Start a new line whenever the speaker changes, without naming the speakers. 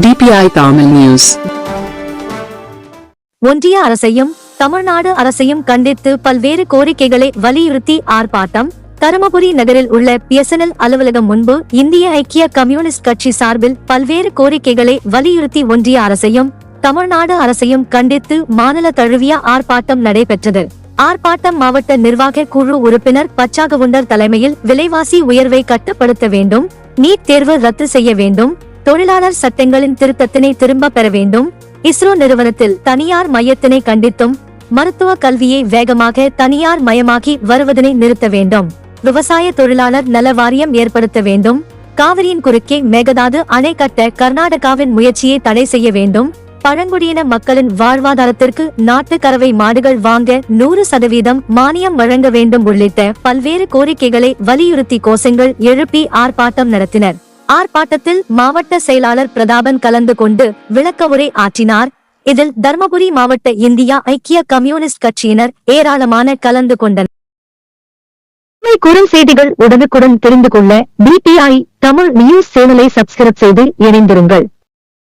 DPI Tamil News.
ஒன்றிய அரசையும் தமிழ்நாடு அரசையும் கண்டித்து பல்வேறு கோரிக்கைகளை வலியுறுத்தி ஆர்ப்பாட்டம். தருமபுரி நகரில் உள்ள BSNL அலுவலகம் முன்பு இந்திய ஐக்கிய கம்யூனிஸ்ட் கட்சி சார்பில் பல்வேறு கோரிக்கைகளை வலியுறுத்தி ஒன்றிய அரசையும் தமிழ்நாடு அரசையும் கண்டித்து மாநில தழுவிய ஆர்ப்பாட்டம் நடைபெற்றது. ஆர்ப்பாட்டம் மாவட்ட நிர்வாக குழு உறுப்பினர் பச்சாகவுண்டர் தலைமையில் விலைவாசி உயர்வை கட்டுப்படுத்த வேண்டும், நீட் தேர்வு ரத்து செய்ய வேண்டும், தொழிலாளர் சட்டங்களின் திருத்தத்தினை திரும்ப பெற வேண்டும், இஸ்ரோ நிறுவனத்தில் தனியார் மையத்தினை கண்டித்தும் மருத்துவ கல்வியை வேகமாக தனியார் மயமாக்கி வருவதனை நிறுத்த வேண்டும், விவசாய தொழிலாளர் நல வாரியம் ஏற்படுத்த வேண்டும், காவிரியின் குறுக்கே மேகதாது அணை கட்ட கர்நாடகாவின் முயற்சியை தடை செய்ய வேண்டும், பழங்குடியின மக்களின் வாழ்வாதாரத்திற்கு நாட்டு கறவை மாடுகள் வாங்க 100% மானியம் வழங்க வேண்டும் உள்ளிட்ட பல்வேறு கோரிக்கைகளை வலியுறுத்தி கோஷங்கள் எழுப்பி ஆர்ப்பாட்டம் நடத்தினர். ஆர்ப்பாட்டத்தில் மாவட்ட செயலாளர் பிரதாபன் கலந்து கொண்டு விளக்க உரை ஆற்றினார். இதில் தர்மபுரி மாவட்ட இந்தியா ஐக்கிய கம்யூனிஸ்ட் கட்சியினர் ஏராளமான கலந்து கொண்டனர். குறும் செய்திகள் உடனுக்குடன் தெரிந்து கொள்ள DPI தமிழ் நியூஸ் சேனலை சப்ஸ்கிரைப் செய்து இணைந்திருங்கள்.